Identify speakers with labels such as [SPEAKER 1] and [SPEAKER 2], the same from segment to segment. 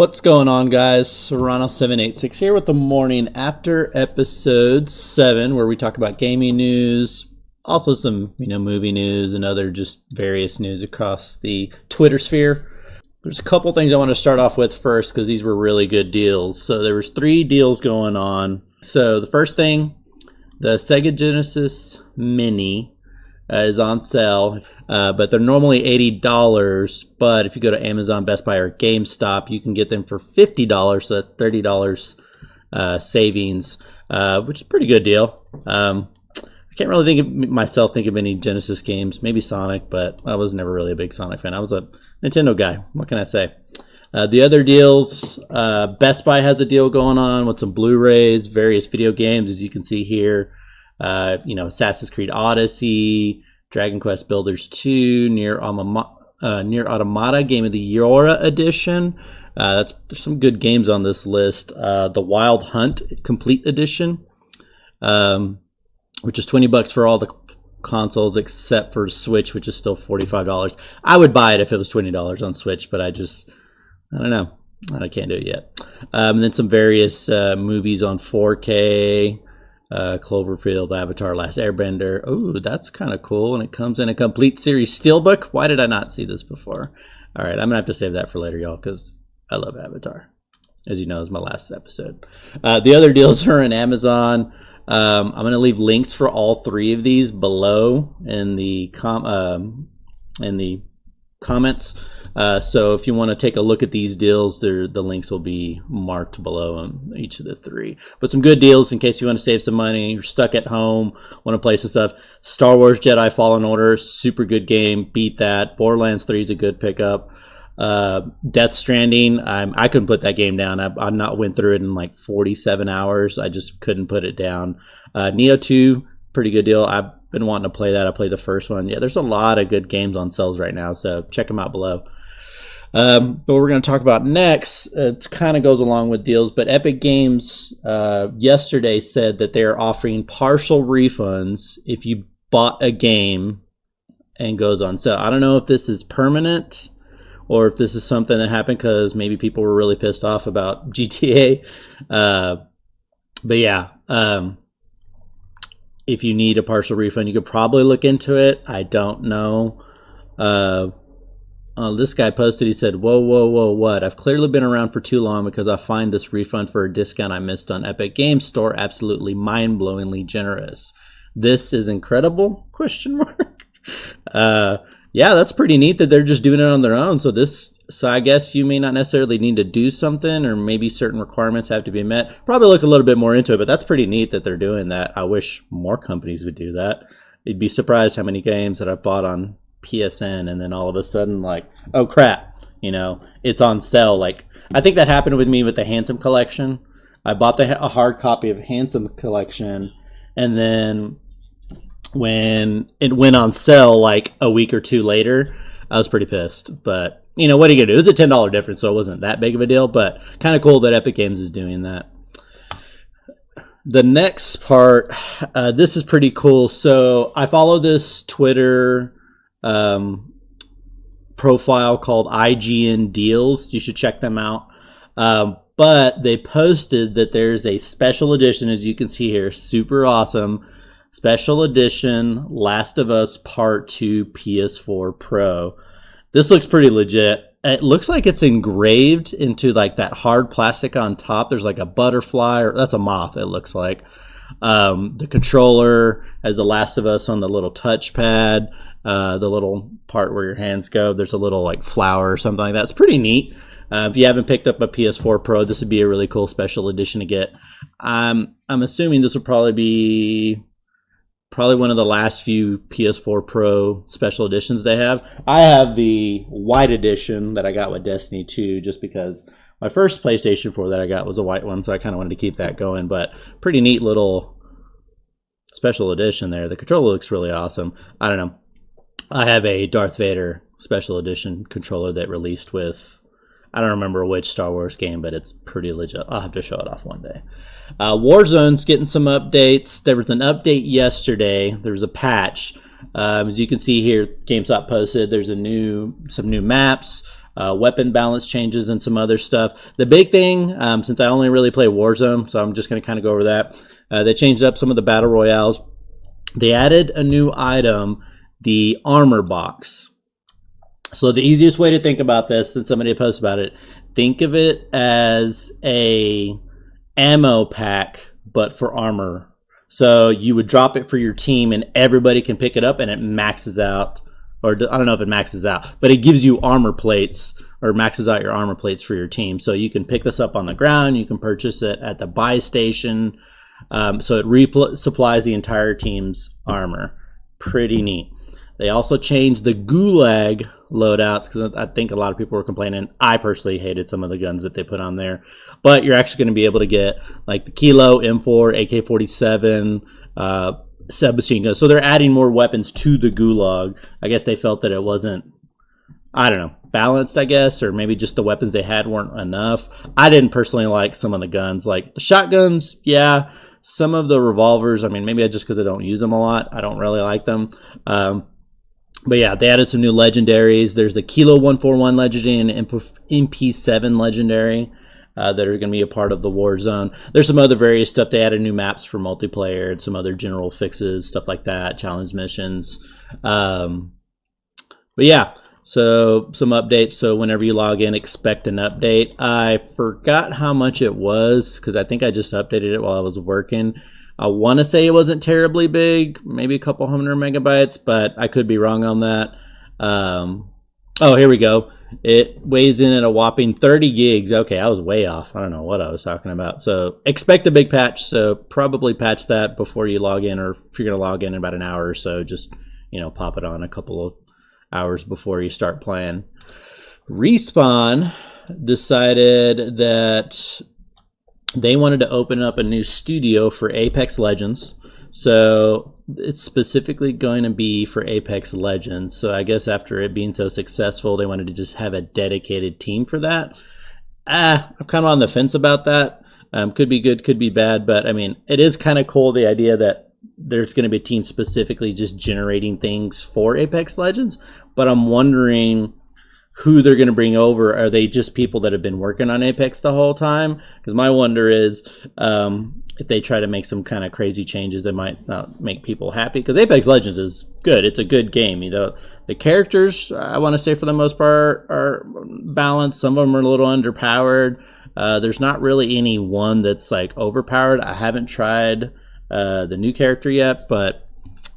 [SPEAKER 1] What's going on, guys? Serrano786 here with the morning after episode 7, where we talk about gaming news, also some movie news and other just various news across the Twitter sphere. There's a couple things I want to start off with first because these were really good deals. So there was 3 deals going on. So the first thing, the Sega Genesis Mini is on sale, but they're normally $80. But if you go to Amazon, Best Buy, or GameStop, you can get them for $50. So that's $30 savings, which is a pretty good deal. I can't really think of any Genesis games. Maybe Sonic, but I was never really a big Sonic fan. I was a Nintendo guy. What can I say? The other deals, Best Buy has a deal going on with some Blu-rays, various video games, as you can see here. Assassin's Creed Odyssey, Dragon Quest Builders 2, Nier Automata Game of the Year Edition. There's some good games on this list. The Wild Hunt Complete Edition, which is $20 for all the consoles except for Switch, which is still $45. I would buy it if it was $20 on Switch, but I don't know. I can't do it yet. And then some various movies on 4K. Cloverfield, Avatar, Last Airbender. Oh, that's kind of cool. And it comes in a complete series steelbook. Why did I not see this before? All right, I'm going to have to save that for later, y'all, because I love Avatar. As you know, is my last episode. The other deals are in Amazon. I'm going to leave links for all 3 of these below in the comments. So if you want to take a look at these deals, the links will be marked below on each of the 3. But some good deals in case you want to save some money, you're stuck at home, want to play some stuff. Star Wars Jedi Fallen Order, super good game, beat that. Borderlands 3 is a good pickup. Death Stranding, I couldn't put that game down. I not went through it in like 47 hours. I just couldn't put it down. Neo 2, pretty good deal. I've been wanting to play that. I played the first one. Yeah, there's a lot of good games on sales right now, so check them out below. But what we're going to talk about next, it kind of goes along with deals, but Epic Games yesterday said that they're offering partial refunds if you bought a game and goes on sale. I don't know if this is permanent or if this is something that happened because maybe people were really pissed off about GTA. But yeah, if you need a partial refund, you could probably look into it. I don't know. This guy posted, he said, whoa, what? I've clearly been around for too long because I find this refund for a discount I missed on Epic Games Store absolutely mind-blowingly generous. This is incredible? ? Yeah, that's pretty neat that they're just doing it on their own. So I guess you may not necessarily need to do something, or maybe certain requirements have to be met. Probably look a little bit more into it, but that's pretty neat that they're doing that. I wish more companies would do that. You'd be surprised how many games that I've bought on PSN and then all of a sudden, like, oh crap, it's on sale. Like, I think that happened with me with the Handsome Collection. I bought a hard copy of Handsome Collection, and then when it went on sale like a week or 2 later, I was pretty pissed. But what are you gonna do? It was a $10 difference, so it wasn't that big of a deal, but kind of cool that Epic Games is doing that. The next part, this is pretty cool. So I follow this Twitter profile called IGN Deals. You should check them out. But they posted that there's a special edition, as you can see here, super awesome special edition Last of Us Part 2 PS4 Pro. This looks pretty legit. It looks like it's engraved into like that hard plastic on top. There's like a butterfly, or that's a moth, it looks like. The controller has the Last of Us on the little touchpad. The little part where your hands go, there's a little like flower or something like that. It's pretty neat. If you haven't picked up a PS4 Pro, this would be a really cool special edition to get. I'm assuming this will probably be one of the last few PS4 Pro special editions they have. I have the white edition that I got with Destiny 2 just because my first PlayStation 4 that I got was a white one, so I kind of wanted to keep that going. But pretty neat little special edition there. The controller looks really awesome. I don't know. I have a Darth Vader special edition controller that released with, I don't remember which Star Wars game, but it's pretty legit. I'll have to show it off one day. Warzone's getting some updates. There was an update yesterday. There was a patch. As you can see here, GameStop posted there's some new maps. weapon balance changes, and some other stuff. The big thing, since I only really play Warzone, so I'm just going to kind of go over that. They changed up some of the battle royales. They added a new item, the armor box. So the easiest way to think about this, since somebody posted about it, think of it as a ammo pack, but for armor. So you would drop it for your team and everybody can pick it up and it maxes out. Or I don't know if it maxes out, but it gives you armor plates or maxes out your armor plates for your team. So you can pick this up on the ground. You can purchase it at the buy station. So it resupplies the entire team's armor. Pretty neat. They also changed the Gulag loadouts because I think a lot of people were complaining. I personally hated some of the guns that they put on there. But you're actually going to be able to get like the Kilo, M4, AK-47, submachine guns. So they're adding more weapons to the Gulag. I guess they felt that it wasn't, I don't know, balanced, I guess, or maybe just the weapons they had weren't enough. I didn't personally like some of the guns. Like the shotguns, yeah. Some of the revolvers, I mean, maybe just because I don't use them a lot, I don't really like them. But yeah, they added some new legendaries. There's the Kilo 141 legendary and MP7 legendary that are going to be a part of the Warzone. There's some other various stuff. They added new maps for multiplayer and some other general fixes, stuff like that, challenge missions. But yeah, so some updates. So whenever you log in, expect an update. I forgot how much it was because I think I just updated it while I was working. I want to say it wasn't terribly big, maybe a couple hundred megabytes, but I could be wrong on that. Oh, here we go. It weighs in at a whopping 30 gigs. Okay, I was way off. I don't know what I was talking about. So expect a big patch. So probably patch that before you log in, or if you're going to log in about an hour or so, just, pop it on a couple of hours before you start playing. Respawn decided that they wanted to open up a new studio for Apex Legends. So it's specifically going to be for Apex Legends. So I guess after it being so successful, they wanted to just have a dedicated team for that. I'm kind of on the fence about that. Could be good, could be bad. But I mean, it is kind of cool, the idea that there's going to be a team specifically just generating things for Apex Legends. But I'm wondering who they're going to bring over. Are they just people that have been working on Apex the whole time? Because my wonder is if they try to make some kind of crazy changes that might not make people happy. Because Apex Legends is good. It's a good game. The characters, I want to say for the most part, are balanced. Some of them are a little underpowered. There's not really any one that's like overpowered. I haven't tried the new character yet, but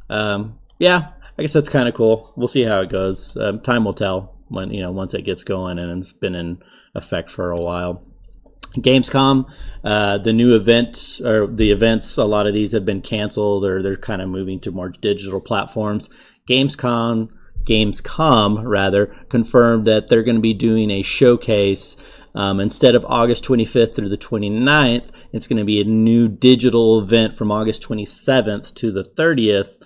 [SPEAKER 1] yeah, I guess that's kind of cool. We'll see how it goes. Time will tell when once it gets going, and it's been in effect for a while. Gamescom, the new events, or the events, a lot of these have been canceled, or they're kind of moving to more digital platforms. Gamescom rather confirmed that they're going to be doing a showcase. Instead of August 25th through the 29th, it's going to be a new digital event from August 27th to the 30th.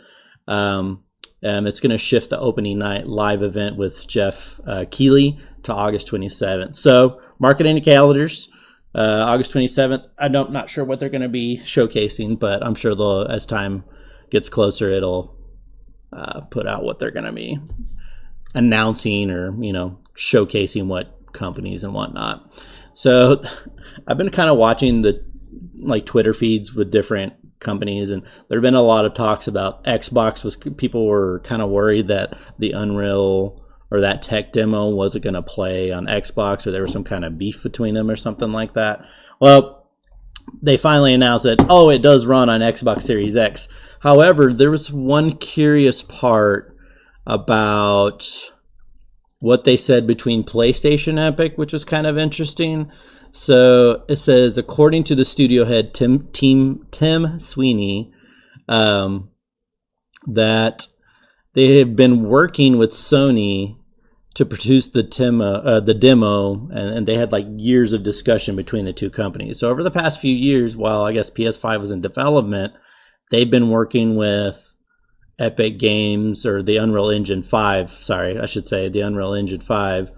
[SPEAKER 1] It's going to shift the opening night live event with Jeff Keighley to August 27th. So mark it in your calendars. August 27th. I'm not sure what they're going to be showcasing, but I'm sure as time gets closer, it'll put out what they're going to be announcing, or showcasing what companies and whatnot. So I've been kind of watching the Twitter feeds with different companies, and there have been a lot of talks about Xbox. People were kind of worried that the Unreal or that tech demo wasn't going to play on Xbox, or there was some kind of beef between them or something like that. Well, they finally announced that, it does run on Xbox Series X. However, there was one curious part about what they said between PlayStation Epic, which was kind of interesting. So it says, according to the studio head Tim Sweeney, that they have been working with Sony to produce the demo, and they had years of discussion between the two companies. So over the past few years, while I guess PS5 was in development, they've been working with Epic Games, or the Unreal Engine 5. Sorry, I should say the Unreal Engine 5.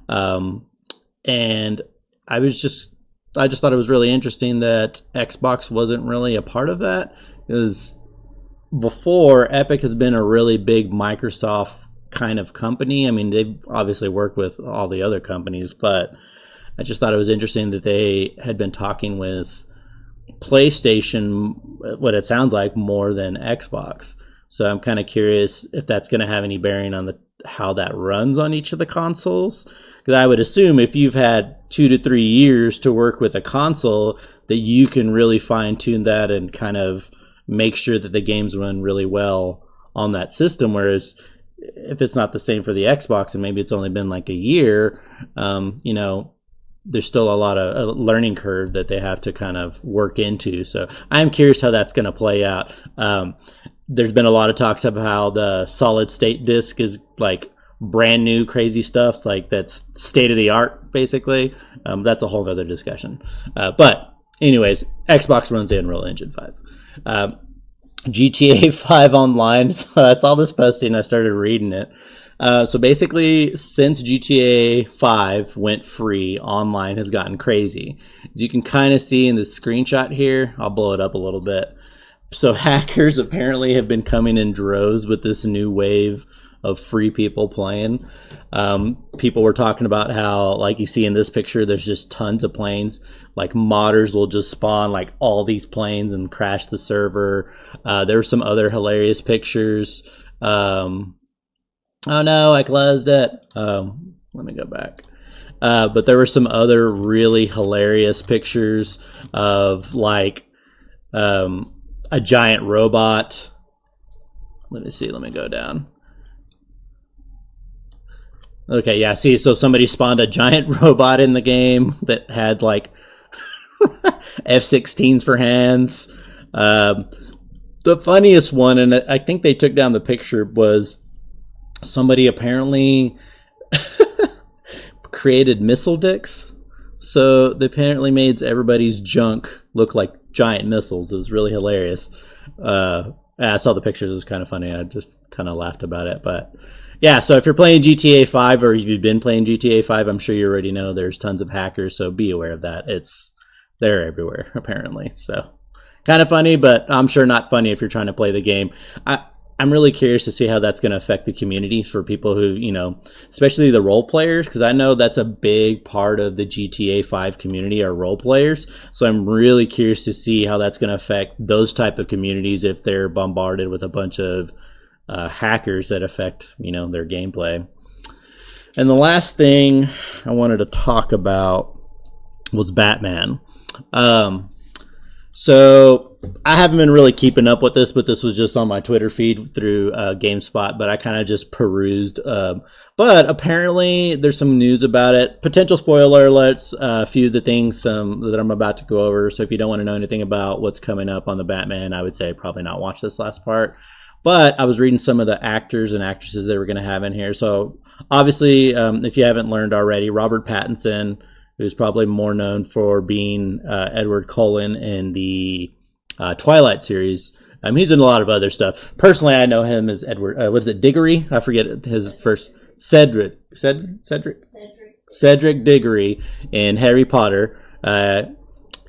[SPEAKER 1] And I just thought it was really interesting that Xbox wasn't really a part of that, because before, Epic has been a really big Microsoft kind of company. I mean, they've obviously worked with all the other companies, but I just thought it was interesting that they had been talking with PlayStation, what it sounds like, more than Xbox. So I'm kind of curious if that's going to have any bearing on how that runs on each of the consoles. Because I would assume if you've had 2 to 3 years to work with a console, that you can really fine tune that and kind of make sure that the games run really well on that system. Whereas if it's not the same for the Xbox and maybe it's only been like a year, there's still a lot of a learning curve that they have to kind of work into. So I'm curious how that's going to play out. There's been a lot of talks of how the solid state disc is like brand new crazy stuff, like that's state of the art basically. That's a whole other discussion. But anyways, Xbox runs the Unreal Engine 5. GTA 5 Online. So I saw this posting, I started reading it. So basically, since GTA 5 went free, online has gotten crazy. As you can kind of see in the screenshot here, I'll blow it up a little bit. So hackers apparently have been coming in droves with this new wave of free people playing. People were talking about how, like you see in this picture, there's just tons of planes. Like modders will just spawn like all these planes and crash the server. There were some other hilarious pictures. Oh no, I closed it. Let me go back. But there were some other really hilarious pictures of like a giant robot. Let me see. Let me go down. Okay, yeah, see, so somebody spawned a giant robot in the game that had like F-16s for hands. The funniest one, and I think they took down the picture, was somebody apparently created missile dicks. So they apparently made everybody's junk look like giant missiles. It was really hilarious. I saw the pictures. It was kind of funny. I just kind of laughed about it. But yeah, so if you're playing GTA 5 or if you've been playing GTA 5, I'm sure you already know there's tons of hackers. So be aware of that. They're everywhere, apparently. So kind of funny, but I'm sure not funny if you're trying to play the game. I'm really curious to see how that's going to affect the community for people who, especially the role players, because I know that's a big part of the GTA 5 community are role players. So I'm really curious to see how that's going to affect those type of communities if they're bombarded with a bunch of hackers that affect, their gameplay. And the last thing I wanted to talk about was Batman. So I haven't been really keeping up with this, but this was just on my Twitter feed through GameSpot, but I kind of just perused. But apparently there's some news about it. Potential spoiler alerts, a few of the things that I'm about to go over. So if you don't want to know anything about what's coming up on the Batman, I would say probably not watch this last part. But I was reading some of the actors and actresses they were going to have in here. So obviously, if you haven't learned already, Robert Pattinson, who's probably more known for being Edward Cullen in the Twilight series. He's in a lot of other stuff. Personally, I know him as Edward. Was it Diggory? I forget his first. Cedric Diggory in Harry Potter.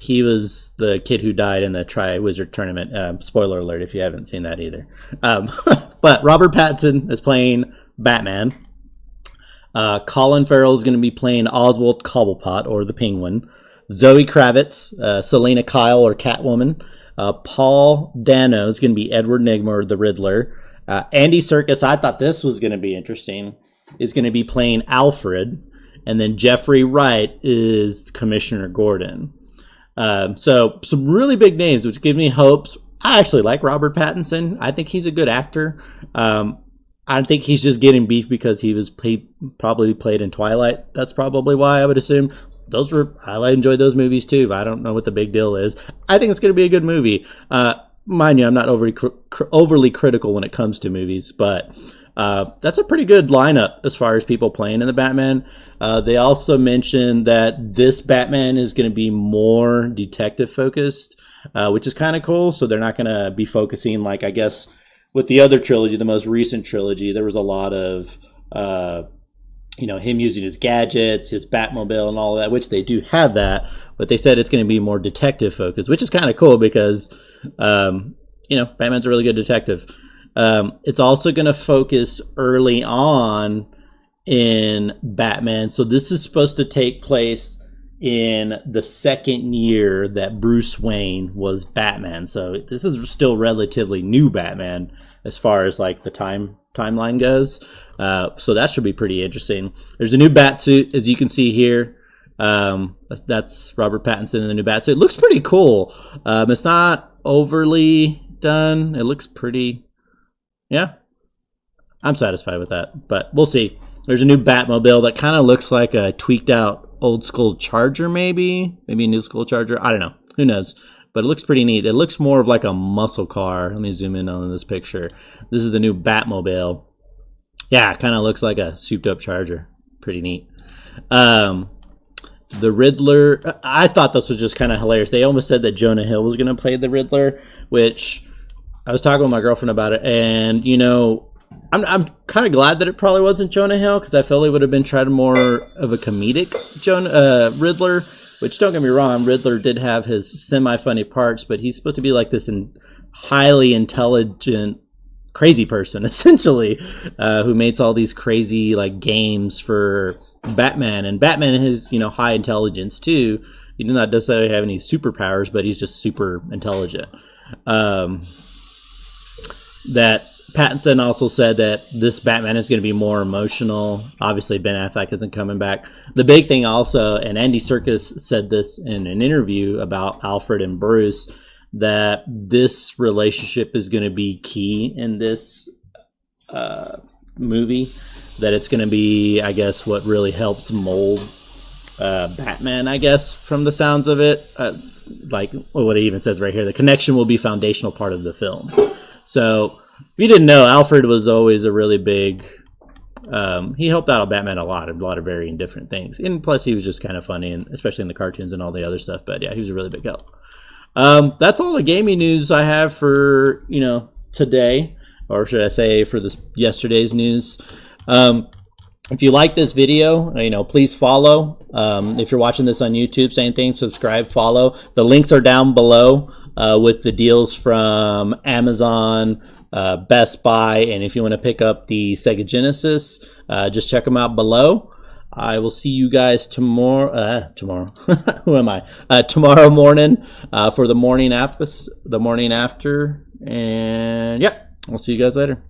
[SPEAKER 1] He was the kid who died in the Triwizard Tournament. Spoiler alert if you haven't seen that either. But Robert Pattinson is playing Batman. Colin Farrell is going to be playing Oswald Cobblepot, or the Penguin. Zoe Kravitz, Selena Kyle, or Catwoman. Paul Dano is going to be Edward Nygma, or the Riddler. Andy Serkis, I thought this was going to be interesting, is going to be playing Alfred. And then Jeffrey Wright is Commissioner Gordon. So some really big names, which give me hopes. I actually like Robert Pattinson. I think he's a good actor. I think he's just getting beef because he probably played in Twilight. That's probably why, I would assume. I enjoyed those movies too. I don't know what the big deal is. I think it's going to be a good movie. Mind you, I'm not overly critical when it comes to movies, but that's a pretty good lineup as far as people playing in the Batman. They also mentioned that this Batman is going to be more detective focused, which is kind of cool. So they're not going to be focusing, like, I guess, with the other trilogy, the most recent trilogy, there was a lot of, him using his gadgets, his Batmobile and all that, which they do have that. But they said it's going to be more detective focused, which is kind of cool because, Batman's a really good detective. It's also going to focus early on in Batman. So this is supposed to take place in the second year that Bruce Wayne was Batman. So this is still relatively new Batman as far as like the timeline goes. So that should be pretty interesting. There's a new bat suit, as you can see here. That's Robert Pattinson in the new bat suit. It looks pretty cool. It's not overly done. It looks pretty, yeah. I'm satisfied with that, but we'll see. There's a new Batmobile that kind of looks like a tweaked out old school Charger, maybe a new school Charger. I don't know. Who knows? But it looks pretty neat. It looks more of like a muscle car. Let me zoom in on this picture. This is the new Batmobile. Yeah, it kind of looks like a souped up Charger. Pretty neat. The Riddler, I thought this was just kind of hilarious. They almost said that Jonah Hill was going to play the Riddler, which I was talking with my girlfriend about it, and you know, I'm kind of glad that it probably wasn't Jonah Hill, because I felt it would have been tried more of a comedic Riddler, which, don't get me wrong, Riddler did have his semi-funny parts, but he's supposed to be like this highly intelligent, crazy person, essentially, who makes all these crazy like games for Batman, and Batman has, you know, high intelligence too. He does not necessarily have any superpowers, but he's just super intelligent. That Pattinson also said that this Batman is going to be more emotional. Obviously, Ben Affleck isn't coming back. The big thing also, and Andy Serkis said this in an interview about Alfred and Bruce, that this relationship is going to be key in this movie. That it's going to be, I guess, what really helps mold Batman, I guess, from the sounds of it. Like what it even says right here, the connection will be a foundational part of the film. So, if you didn't know, Alfred was always a really big... he helped out Batman a lot of varying different things. And plus, he was just kind of funny, and especially in the cartoons and all the other stuff. But yeah, he was a really big help. That's all the gaming news I have for, you know, today. Or should I say for this yesterday's news. If you like this video, you know, please follow. If you're watching this on YouTube, same thing, subscribe, follow. The links are down below with the deals from Amazon, Best Buy, and if you want to pick up the Sega Genesis, just check them out below. I will see you guys tomorrow. Who am I? Tomorrow morning for the morning after. And yeah, I'll see you guys later.